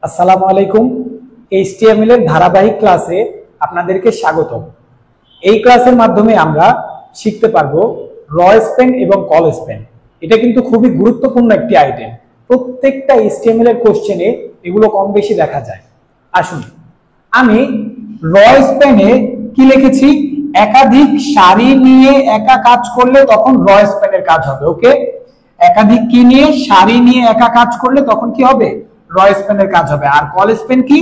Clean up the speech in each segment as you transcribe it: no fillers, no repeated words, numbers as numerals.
আসসালামু আলাইকুম। এইচটিএমএল এর ধারাবাহিক ক্লাসে আপনাদেরকে স্বাগতম। এই ক্লাসের মাধ্যমে আমরা শিখতে পারবো র স্পেন এবং কল স্পেন। এটা কিন্তু খুবই গুরুত্বপূর্ণ একটি আইটেম। প্রত্যেকটা এইচটিএমএল এর কোশ্চেনে এগুলো কম বেশি দেখা যায়। আসুন, আমি র স্পেনে কি লিখেছি, একাধিক সারি নিয়ে একা কাজ করলে তখন র স্পেনের কাজ হবে। ওকে, একাধিক কি নিয়ে, সারি নিয়ে একা কাজ করলে তখন কি হবে, র স্পেনের কাজ হবে। আর কল স্পেন কি,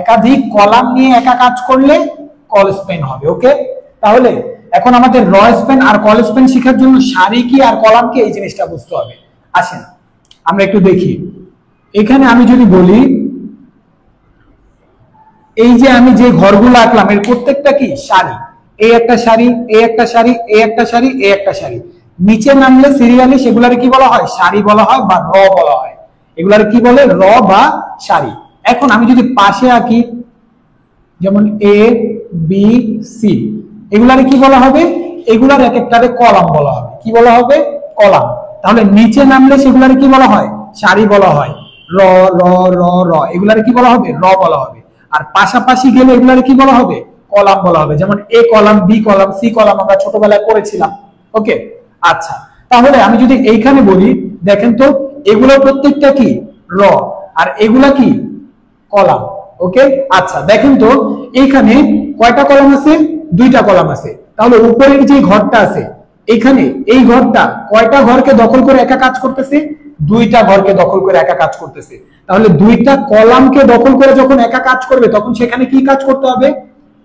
একাধিক কলাম নিয়ে একা কাজ করলে কল স্পেন হবে। ওকে, তাহলে এখন আমাদের র স্পেন আর কল স্পেন শেখার জন্য সারি কি আর কলাম কি এই জিনিসটা বুঝতে হবে। আসেন আমরা একটু দেখি। এখানে আমি যদি বলি, এই যে আমি যে ঘরগুলো আঁকলাম এর প্রত্যেকটা কি সারি, এই একটা সারি, এই একটা সারি, এই একটা সারি, এই একটা সারি। নিচে নামলে সিরিয়ালি সেগুলারে কি বলা হয়, সারি বলা হয় বা র বলা হয়। এগুলারে কি বলে, র বা সারি। এখন আমি যদি পাশে আঁকি, যেমন এ বি সি, এগুলারে কি বলা হবে, এগুলার এক একটারে কলাম বলা হবে। কি বলা হবে, কলাম। তাহলে নিচে নামলে সেগুলারে কি বলা হয়, সারি বলা হয়। র র র র এগুলারে কি বলা হবে, র বলা হবে। আর পাশাপাশি গেলে এগুলারে কি বলা হবে, কলাম বলা হবে। যেমন A column, B column, C column আমরা ছোটবেলায় পড়েছিলাম। ওকে, আচ্ছা, তাহলে আমি যদি এইখানে বলি, দেখেন তো এগুলো প্রত্যেকটা কি র, আর এগুলা কি কলাম। ওকে, আচ্ছা দেখেন তো এইখানে কয়টা কলাম আছে, দুইটা কলাম আছে। তাহলে উপরের যে ঘরটা আছে এখানে, এই ঘরটা কয়টা ঘরকে দখল করে একা কাজ করতেছে, দুইটা ঘরকে দখল করে একা কাজ করতেছে। তাহলে দুইটা কলামকে দখল করে যখন একা কাজ করবে তখন সেখানে কি কাজ করতে হবে,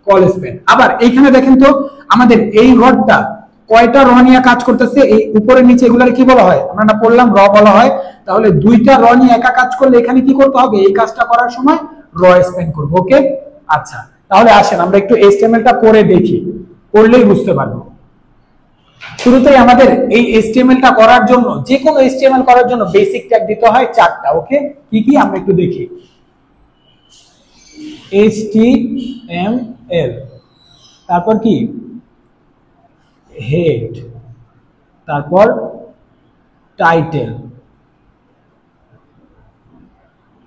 কল স্পেন। আবার এইখানে দেখেন তো আমাদের এই ঘরটা কয়টা র নিয়ে কাজ করতেছে, এই উপরে নিচে এগুলার কি বলা হয়, আমরা না পড়লাম, র বলা হয়। তাহলে দুইটা র নিয়ে একা কাজ করলে এখানে কি করতে হবে, এই কাজটা করার সময় র স্পেন করব। ওকে, আচ্ছা তাহলে আসেন আমরা একটু এইচটিএমএলটা করে দেখি, করলেই বুঝতে পারবো। শুরুতেই আমাদের এই এইচটিএমএলটা করার জন্য, যে কোনো এইচটিএমএল করার জন্য বেসিক ট্যাগ দিতে হয় চারটা। ওকে, কি কি আমরা একটু দেখি। এইচটিএমএল, তারপর কি হেড, তারপর টাইটেল।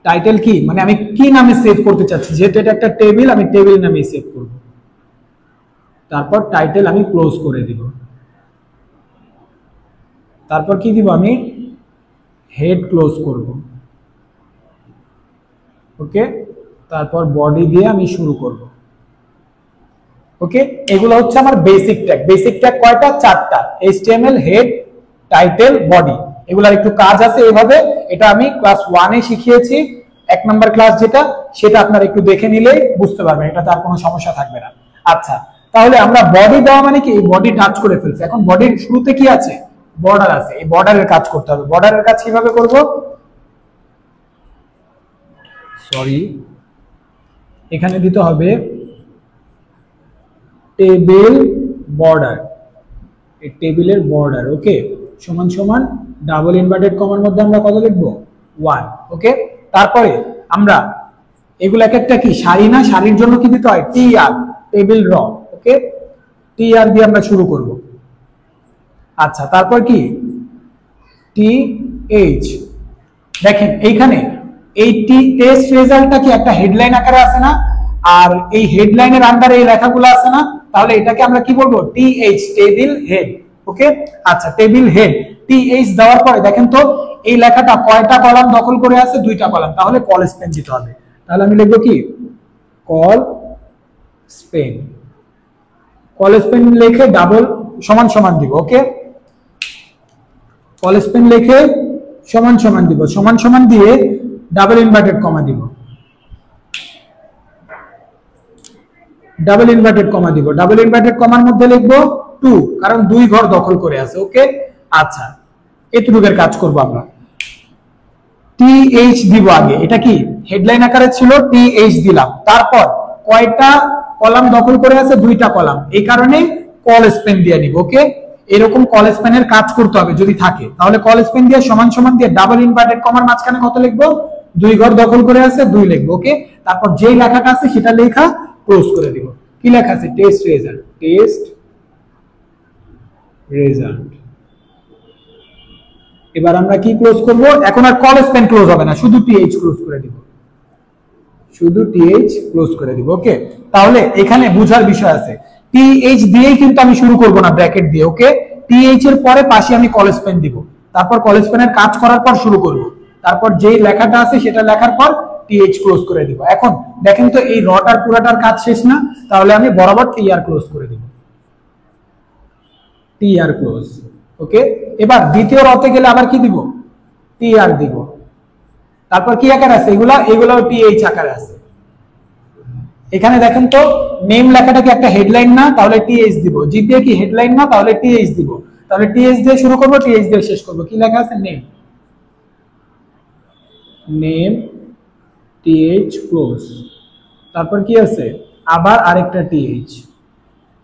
টাইটেল কি মানে আমি কি নামে সেভ করতে চাচ্ছি, যেহেতু এটা একটা টেবিল আমি টেবিল নামে সেভ করব। তারপর টাইটেল আমি ক্লোজ করে দিব। তারপর কি দিব, আমি হেড ক্লোজ করব। ওকে, তারপর বডি দিয়ে আমি শুরু করব। ওকে, এগুলো হচ্ছে আমার বেসিক ট্যাগ। বেসিক ট্যাগ কয়টা, চারটা। HTML, head, title, body. এগুলার একটু কাজ আছে এভাবে। এটা আমি ক্লাস 1 এ শিখিয়েছি, 1 নাম্বার ক্লাস যেটা, সেটা আপনারা একটু দেখে নিলেই বুঝতে পারবেন, এটাতে আর কোনো সমস্যা থাকবে না। আচ্ছা, তাহলে আমরা বডি দেওয়া মানে কি, এই বডি টাচ করে ফেলছি। এখন বডির শুরুতে কি আছে, বর্ডার আছে। এই বর্ডারের কাজ করতে হবে। বর্ডারের কাজ কিভাবে করব, সরি, এখানে দিতে হবে টেবিল বর্ডার। এই টেবিলের বর্ডার, ওকে, সমান সমান ডাবল ইনভার্টেড কমার মধ্যে আমরা কত লিখবো, 1। ওকে, তারপরে আমরা এগুলো এক একটা কি সারি না, সারির জন্য কি দিতে হয়, টি আর, টেবিল র। ওকে, টি আর দিয়ে আমরা শুরু করব। আচ্ছা, তারপর কি টি এইচ। দেখেন এইখানে এই টি টেস্ট রেজাল্টটা কি একটা হেডলাইন আকারে আছে না, আর এই হেডলাইনের আন্ডারে এই লেখাগুলো আছে না, তাহলে এটাকে আমরা কি বলবো, টি এইচ, টেবিল হেড। ওকে, আচ্ছা টেবিল হেড, টি এইচ দেওয়ার পরে দেখেন তো এই লেখাটা কয়টা কলাম দখল করে আছে, দুইটা কলাম। তাহলে কল স্পেন দিতে হবে। তাহলে আমি লিখবো কি, কল স্পেন। কল স্পেন লিখে ডাবল সমান সমান দিব। ওকে, কল স্পেন লিখে সমান সমান দিব, সমান সমান দিয়ে ডাবল ইনভার্টেড কমা দিব, ডাবল ইনভার্টেড কমা দিব। ডাবল ইনভার্টেড কমার মধ্যে লিখবো 2, কারণ দুই ঘর দখল করে আছে। ওকে, আচ্ছা এতটুকুর কাজ করব আমরা। টি এইচ দিব আগে, এটা কি হেডলাইন আকারে ছিল, টি এইচ দিলাম। তারপর কয়টা কলাম দখল করে আছে, দুইটা কলাম, এই কারণে কল স্পেন দিয়ে নিব। ওকে, এরকম কল স্পেনের কাজ করতে হবে যদি থাকে। তাহলে কল স্পেন দিয়ে সমান সমান দিয়ে ডাবল ইনভার্টেড কমার মাঝখানে কত লিখবো, দুই ঘর দখল করে আছে, 2 লিখবো। ওকে, তারপর যেই লেখাটা আছে সেটা লেখা ক্লোজ করে দিব। কি লেখা আছে, টেস্ট রেজাল্ট, টেস্ট রেজাল্ট। এবার আমরা কি ক্লোজ করব, এখন আর কল স্পেন ক্লোজ হবে না, শুধু টিএইচ ক্লোজ করে দিব। শুধু টিএইচ ক্লোজ করে দিব। ওকে, তাহলে এখানে বুঝার বিষয় আছে, টিএইচ দিয়েই কিন্তু আমি শুরু করব না ব্র্যাকেট দিয়ে। ওকে, টিএইচ এর পরে পাশে আমি কলেজ পেন দিব, তারপর কলেজ পেনের কাজ করার পর শুরু করব, তারপর যেই লেখাটা আছে সেটা লেখার পর টিএইচ ক্লোজ করে দিব। এখন দেখেন তো এই রটার পুরাটার কাজ শেষ না, তাহলে আমি বরাবর টিআর ক্লোজ করে দিব, টিআর ক্লোজ। ওকে, এবার দ্বিতীয় রতে গেলে আবার কি দিব, টিআর দিব। তারপর কি আকার আছে, এগুলো টিএইচ আকারে আছে। এখানে দেখেন তো নেম লেখাটা কি একটা হেডলাইন না, তাহলে টিএইচ দিব। জিপিএ কি হেডলাইন না, তাহলে টিএইচ দিব। তাহলে টিএইচ দিয়ে শুরু করব, টিএইচ দিয়ে শেষ করব। কি লেখা আছে, নেম, নেম টিএইচ ক্লোজ। তারপর কি আছে, আবার আরেকটা টিএইচ।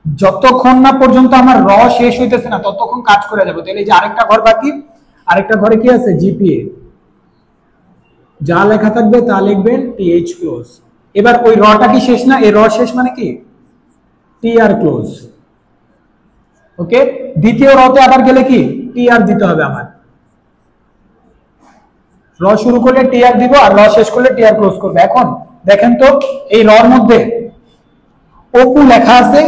যতক্ষণ না পর্যন্ত আমার র শেষ হইতেছে না ততক্ষণ কাজ করে যাবো। তাহলে এই যে আরেকটা ঘর বাকি, আরেকটা ঘরে কি আছে, জিপিএ। যা লেখা থাকবে তা লিখবেন, টিএইচ ক্লোজ। এবার ওই রটা কি শেষ না, এই র শেষ মানে কি, টিআর ক্লোজ। ওকে, দ্বিতীয় রতে আবার গেলে কি টিআর দিতে হবে আমার। র শুরু করলে টিআর দিব, আর র শেষ করলে টিআর ক্লোজ করবে। এখন দেখেন তো এই রর মধ্যে অপু লেখা আছে,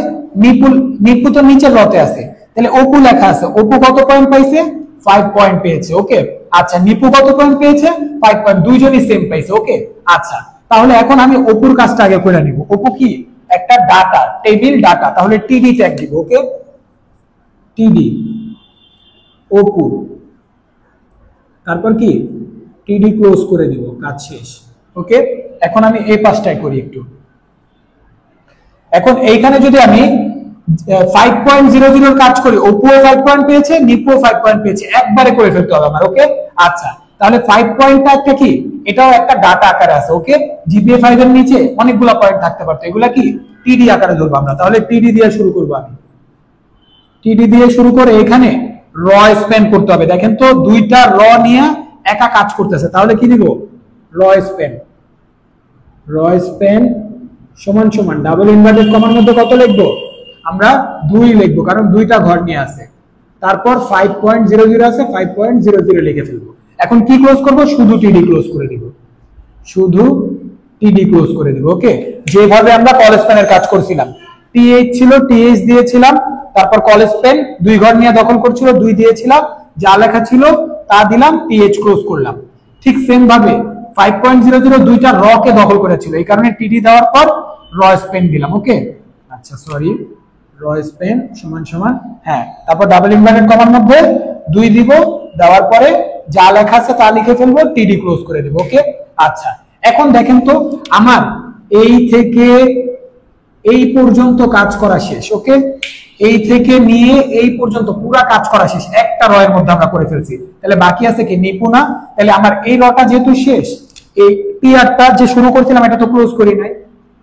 নিপু তো নিচের রতে আছে, তাহলে অপু লেখা আছে। অপু কত পয়েন্ট পাইছে, 5 পয়েন্ট পেয়েছে। ওকে, আচ্ছা নিপু কত পয়েন্ট পেয়েছে, 5 পয়েন্ট, দুইজনই সেম পাইছে। ওকে, আচ্ছা তাহলে এখন আমি অপুর কাজটা আগে করে নিব। অপু কি একটা ডাটা, টেবিল ডাটা, তাহলে টিডি ট্যাগ দিব। ওকে, টিডি অপু, তারপর কি টিডি ক্লোজ করে দিব, কাজ শেষ। ওকে, এখন আমি এই পাশটাই করি একটু। এখন এইখানে যদি আমি 5.00 কাজ করি, অপুও 5 পয়েন্ট পেয়েছে, নিপুও 5 পয়েন্ট পেয়েছে, একবারে করে ফেলতে হবে আমার। ওকে, আচ্ছা তাহলে 5 পয়েন্টটা একটা কি, এটাও একটা ডাটা আকারে আছে। ওকে, জিপিএ 5 এর নিচে অনেকগুলো পয়েন্ট থাকতে পারতো, এগুলা কি টিডি আকারে ধরবো আমরা। তাহলে টিডি দিয়ে শুরু করবো আমি, টিডি দিয়ে শুরু করে এখানে র স্প্যান করতে হবে। দেখেন তো দুইটা র নিয়ে একা কাজ করতেছে, তাহলে কি দিব, র স্প্যান। র স্প্যান সমান সমান ডাবল ইনভার্টেড কমার মধ্যে কত লিখবো, আমরা 2 লিখবো, কারণ দুইটা ঘর নিয়ে আছে। তারপর 5.00 আছে, 5.00 লিখে ফেলবো। এখন কি ক্লোজ করব, শুধু টিডি ক্লোজ করে দিব, শুধু টিডি ক্লোজ করে দিব। ওকে, যেভাবে আমরা কলেজ পেনের কাজ করছিলাম, টিএইচ ছিল, টিএইচ দিয়েছিলাম, তারপর কলেজ পেন 2 ঘর নিয়ে দখল করছিল, 2 দিয়েছিলাম, যা লেখা ছিল তা দিলাম, টিএইচ ক্লোজ করলাম। ঠিক সেম ভাবে 5.00 দুইটা র কে দখল করেছিল, এই কারণে টিডি দেওয়ার পর র স্পেন দিলাম। ওকে, আচ্ছা সরি, র স্পেন সমান সমান, হ্যাঁ, তারপর ডাবল ইনভার্টেড কমার মধ্যে 2 দিব, দেওয়ার পরে যা লেখা আছে তা লিখে ফেলবো, টিডি ক্লোজ করে দেব। ওকে, আচ্ছা এখন দেখেন তো আমার এই থেকে এই পর্যন্ত কাজ করা শেষ। ওকে, এই থেকে নিয়ে এই পর্যন্ত পুরা কাজ করা শেষ, একটা র এর মধ্যে আমরা করে ফেলছি। তাহলে বাকি আছে কি, নিপুণা। তাহলে আমার এই রটা যেহেতু শেষ, এই টিআরটা যে শুরু করছিলাম এটা তো ক্লোজ করি নাই,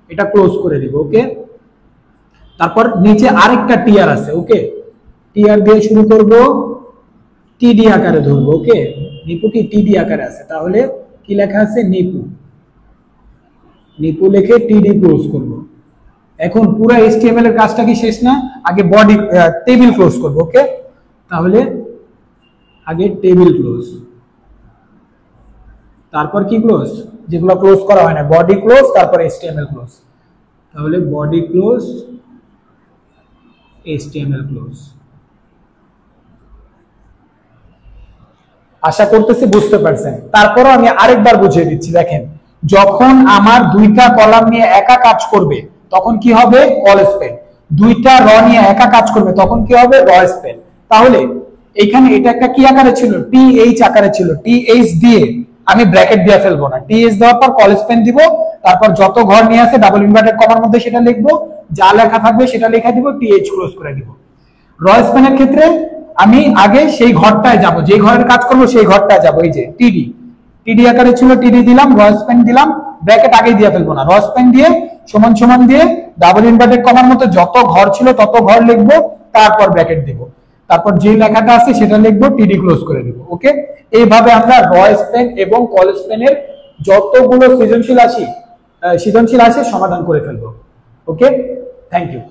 এটা ক্লোজ করে দিব। ওকে, তারপর নিচে আরেকটা টিআর আছে। ওকে, টিআর দিয়ে শুরু করব, টিডি আকারে ধরবো। ওকে, নিপু কি টিডি আকারে আছে, তাহলে কি লেখা আছে, নিপু। নিপু লিখে টিডি ক্লোজ করব। এখন পুরো এইচটিএমএল এর কাজটা কি শেষ না, আগে বডি টেবিল ক্লোজ করব। ওকে, তাহলে আগে টেবিল ক্লোজ, তারপর কি ক্লোজ, যেগুলো ক্লোজ করা হয় না, বডি ক্লোজ, তারপর এইচটিএমএল ক্লোজ। তাহলে বডি ক্লোজ, এইচটিএমএল ক্লোজ। আশা করতেছি বুঝতে পারছেন। তারপরও আমি আরেকবার বুঝিয়ে দিচ্ছি। দেখেন, যখন আমার দুইটা কলাম নিয়ে একা কাজ করবে তখন কি হবে, কল স্পেন। দুইটা র নিয়ে একা কাজ করবে তখন কি হবে, র স্পেন। তাহলে এখানে এটা একটা কি আকারে ছিল, টিএইচ আকারে ছিল, টিএইচ দিয়ে আমি ব্র্যাকেট দিয়ে ফেলবো না, টিএইচ দেওয়ার পর কল স্পেন দিব, তারপর যত ঘর নিয়ে আছে ডাবল ইনভার্টেড কমার মধ্যে সেটা লিখবো, যা লেখা থাকবে সেটা লেখা দিব, টিএইচ ক্লোজ করে দিব। র স্পেনের ক্ষেত্রে আমি আগে সেই ঘরটায় যাব, যে ঘরের কাজ করবো সেই ঘরটায় যাব। এই যে টিডি, টিডি আকারে ছিল, টিডি দিলাম, র স্পেন দিলাম, ব্র্যাকেট আগেই দিয়ে ফেলবো না, র স্পেন দিয়ে সমান সমান দিয়ে ডাবল ইনভার্টেড কমার মতো যত ঘর ছিল তত ঘর লিখবো, তারপর ব্র্যাকেট দিব, তারপর যে লেখাটা আছে সেটা লিখবো, টিডি ক্লোজ করে দিব। ওকে, এইভাবে আমরা র স্পেন এবং কল স্পেনের যতগুলো সৃজনশীল আসে সমাধান করে ফেলবো। ওকে, থ্যাংক ইউ।